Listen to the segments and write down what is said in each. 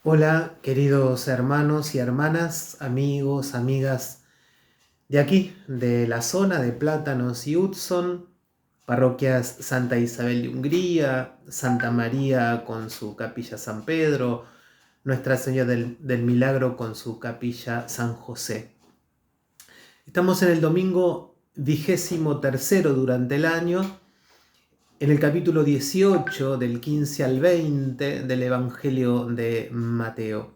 Hola, queridos hermanos y hermanas, amigos, amigas de aquí, de la zona de Plátanos y Hudson, parroquias Santa Isabel de Hungría, Santa María con su capilla San Pedro, Nuestra Señora del Milagro con su capilla San José. Estamos en el domingo 23º durante el año, en el capítulo 18 del 15 al 20 del Evangelio de Mateo.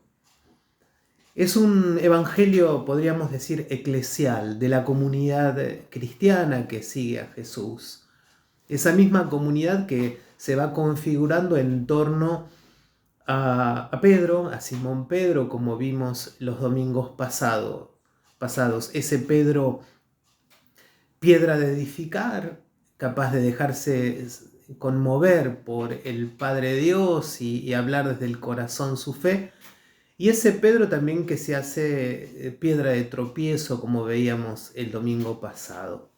Es un evangelio, podríamos decir, eclesial, de la comunidad cristiana que sigue a Jesús. Esa misma comunidad que se va configurando en torno a Pedro, a Simón Pedro, como vimos los domingos pasados. Ese Pedro, piedra de edificar, capaz de dejarse conmover por el Padre Dios y hablar desde el corazón su fe. Y ese Pedro también que se hace piedra de tropiezo, como veíamos el domingo pasado.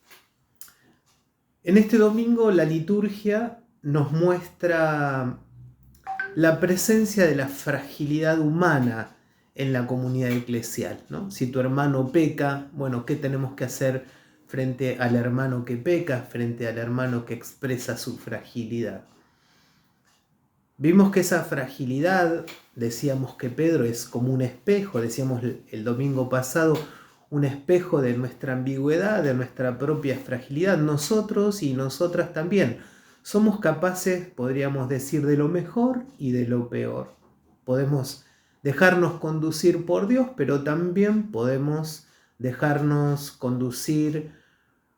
En este domingo la liturgia nos muestra la presencia de la fragilidad humana en la comunidad eclesial, ¿no? Si tu hermano peca, bueno, ¿qué tenemos que hacer frente al hermano que peca, frente al hermano que expresa su fragilidad? Vimos que esa fragilidad, decíamos que Pedro es como un espejo, decíamos el domingo pasado, un espejo de nuestra ambigüedad, de nuestra propia fragilidad. Nosotros y nosotras también somos capaces, podríamos decir, de lo mejor y de lo peor. Podemos dejarnos conducir por Dios, pero también podemos dejarnos conducir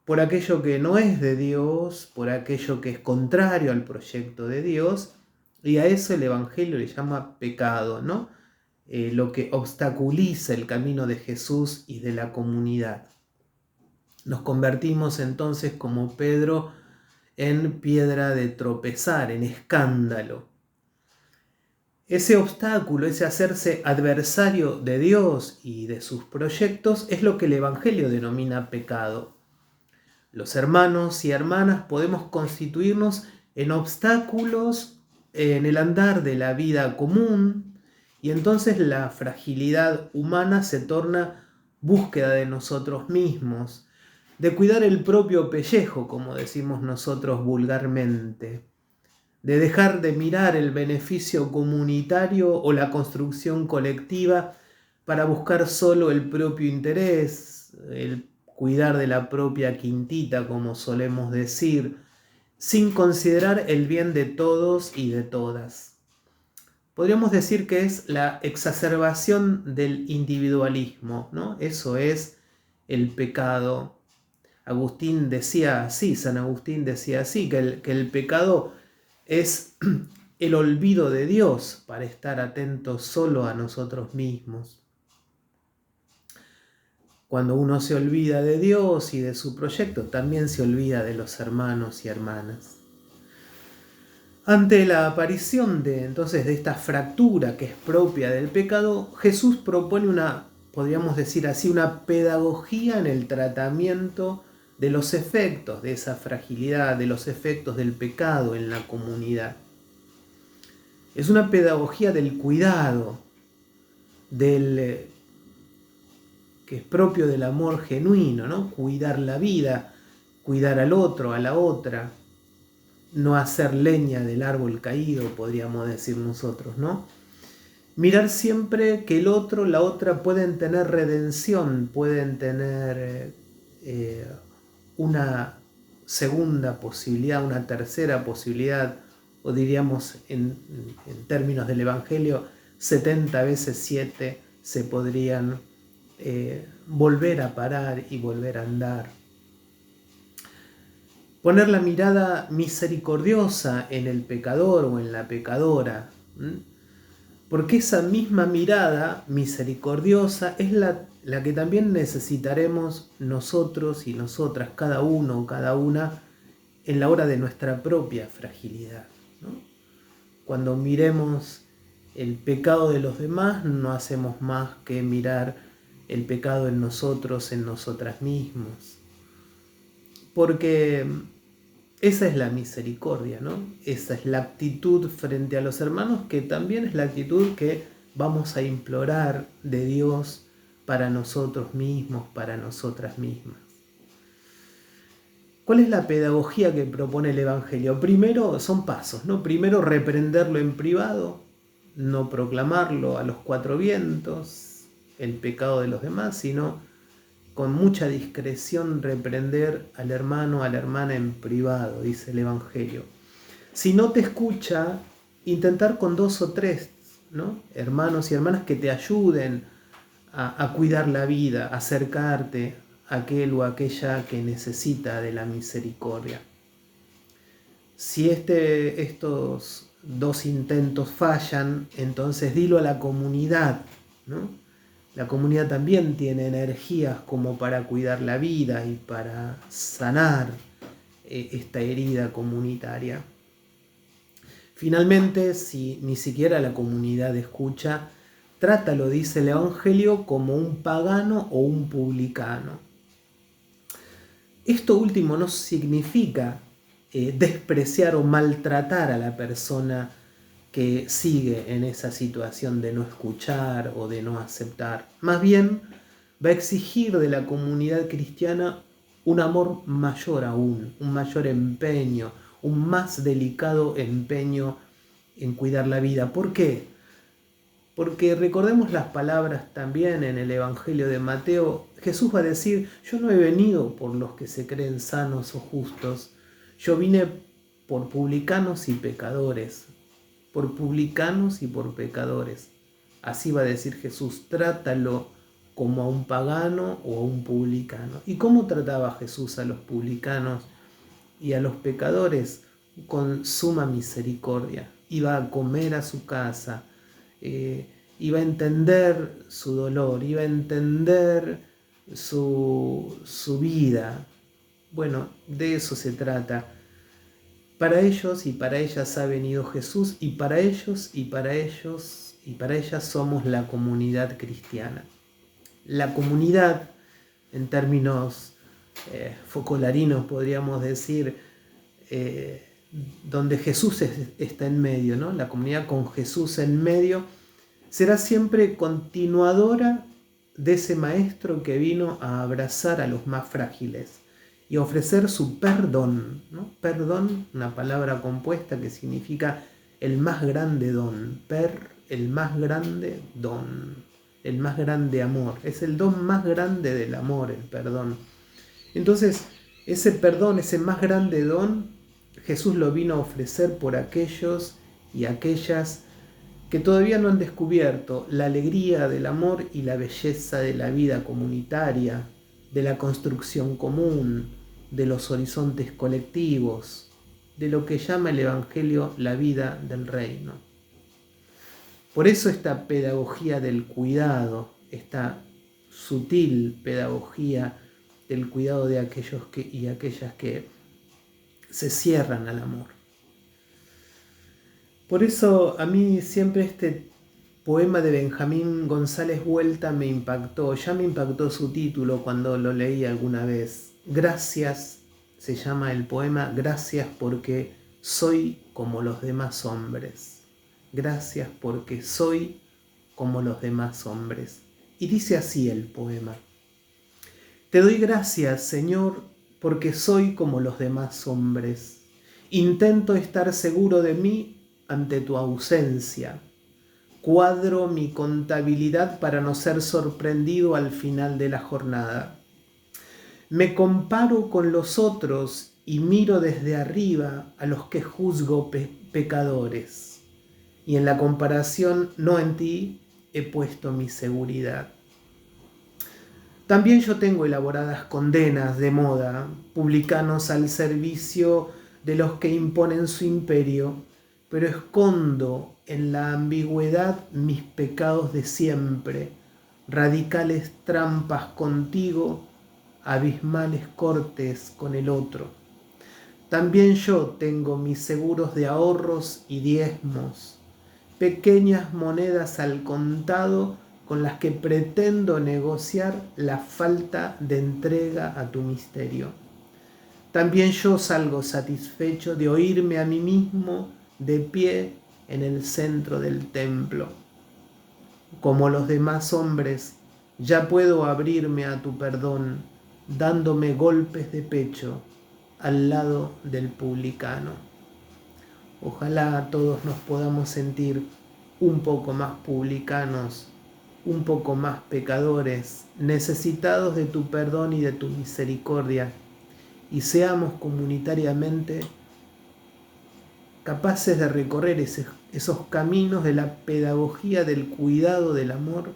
por aquello que no es de Dios, por aquello que es contrario al proyecto de Dios. Y a eso el Evangelio le llama pecado, ¿no? Lo que obstaculiza el camino de Jesús y de la comunidad. Nos convertimos entonces, como Pedro, en piedra de tropezar, en escándalo. Ese obstáculo, ese hacerse adversario de Dios y de sus proyectos, es lo que el Evangelio denomina pecado. Los hermanos y hermanas podemos constituirnos en obstáculos en el andar de la vida común, y entonces la fragilidad humana se torna búsqueda de nosotros mismos, de cuidar el propio pellejo, como decimos nosotros vulgarmente, de dejar de mirar el beneficio comunitario o la construcción colectiva para buscar solo el propio interés, el cuidar de la propia quintita, como solemos decir, sin considerar el bien de todos y de todas. Podríamos decir que es la exacerbación del individualismo, ¿no? Eso es el pecado. Agustín decía así, San Agustín decía así, que el pecado es el olvido de Dios para estar atentos solo a nosotros mismos. Cuando uno se olvida de Dios y de su proyecto, también se olvida de los hermanos y hermanas. Ante la aparición de esta fractura que es propia del pecado, Jesús propone podríamos decir así, una pedagogía en el tratamiento de los efectos de esa fragilidad, de los efectos del pecado en la comunidad. Es una pedagogía del cuidado, que es propio del amor genuino, ¿no? Cuidar la vida, cuidar al otro, a la otra, no hacer leña del árbol caído, podríamos decir nosotros, ¿no? Mirar siempre que el otro, la otra pueden tener redención, pueden tener una segunda posibilidad, una tercera posibilidad, o diríamos en términos del Evangelio, 70 veces 7 se podrían volver a parar y volver a andar. Poner la mirada misericordiosa en el pecador o en la pecadora, porque esa misma mirada misericordiosa es la que también necesitaremos nosotros y nosotras, cada uno o cada una, en la hora de nuestra propia fragilidad, ¿no? Cuando miremos el pecado de los demás, no hacemos más que mirar el pecado en nosotros, en nosotras mismos. Porque esa es la misericordia, ¿no? Esa es la actitud frente a los hermanos, que también es la actitud que vamos a implorar de Dios para nosotros mismos, para nosotras mismas. ¿Cuál es la pedagogía que propone el Evangelio? Primero, son pasos, ¿no? Primero, reprenderlo en privado, no proclamarlo a los cuatro vientos, el pecado de los demás, sino con mucha discreción reprender al hermano, a la hermana en privado, dice el Evangelio. Si no te escucha, intentar con 2 o 3, ¿no? Hermanos y hermanas que te ayuden a cuidar la vida, a acercarte a aquel o aquella que necesita de la misericordia. Si estos 2 intentos fallan, entonces dilo a la comunidad, ¿no? La comunidad también tiene energías como para cuidar la vida y para sanar esta herida comunitaria. Finalmente, si ni siquiera la comunidad escucha, trátalo, dice el Evangelio, como un pagano o un publicano. Esto último no significa despreciar o maltratar a la persona que sigue en esa situación de no escuchar o de no aceptar. Más bien, va a exigir de la comunidad cristiana un amor mayor aún, un mayor empeño, un más delicado empeño en cuidar la vida. ¿Por qué? Porque recordemos las palabras también en el Evangelio de Mateo. Jesús va a decir: yo no he venido por los que se creen sanos o justos, yo vine por publicanos y pecadores. Por publicanos y por pecadores. Así va a decir Jesús: trátalo como a un pagano o a un publicano. ¿Y cómo trataba Jesús a los publicanos y a los pecadores? Con suma misericordia. Iba a comer a su casa, iba a entender su dolor, iba a entender su vida. Bueno, de eso se trata. Para ellos y para ellas ha venido Jesús, y para ellos y para ellos y para ellas somos la comunidad cristiana. La comunidad, en términos focolarinos podríamos decir, donde Jesús está en medio, ¿no? La comunidad con Jesús en medio será siempre continuadora de ese maestro que vino a abrazar a los más frágiles y ofrecer su perdón, ¿no? Perdón, una palabra compuesta que significa el más grande don, el más grande don, el más grande amor. Es el don más grande del amor, el perdón. Entonces, ese perdón, ese más grande don, Jesús lo vino a ofrecer por aquellos y aquellas que todavía no han descubierto la alegría del amor y la belleza de la vida comunitaria, de la construcción común, de los horizontes colectivos, de lo que llama el Evangelio la vida del reino. Por eso esta pedagogía del cuidado, esta sutil pedagogía del cuidado de aquellos y aquellas que se cierran al amor. Por eso a mí siempre este poema de Benjamín González Vuelta me impactó. Ya me impactó su título cuando lo leí alguna vez. Gracias, se llama el poema, gracias porque soy como los demás hombres. Gracias porque soy como los demás hombres. Y dice así el poema: te doy gracias, Señor, porque soy como los demás hombres. Intento estar seguro de mí ante tu ausencia. Cuadro mi contabilidad para no ser sorprendido al final de la jornada. Me comparo con los otros y miro desde arriba a los que juzgo pecadores. Y en la comparación, no en ti, he puesto mi seguridad. También yo tengo elaboradas condenas de moda, publicanos al servicio de los que imponen su imperio, pero escondo en la ambigüedad mis pecados de siempre, radicales trampas contigo, abismales cortes con el otro. También yo tengo mis seguros de ahorros y diezmos, pequeñas monedas al contado con las que pretendo negociar la falta de entrega a tu misterio. También yo salgo satisfecho de oírme a mí mismo de pie en el centro del templo. como los demás hombres, ya puedo abrirme a tu perdón, dándome golpes de pecho al lado del publicano. Ojalá todos nos podamos sentir un poco más publicanos, un poco más pecadores, necesitados de tu perdón y de tu misericordia, y seamos comunitariamente capaces de recorrer esos caminos de la pedagogía, del cuidado, del amor,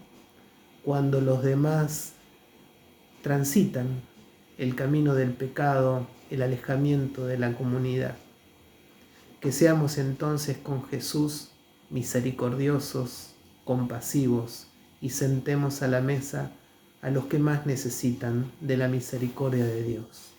cuando los demás transitan el camino del pecado, el alejamiento de la comunidad. Que seamos entonces con Jesús misericordiosos, compasivos, y sentemos a la mesa a los que más necesitan de la misericordia de Dios.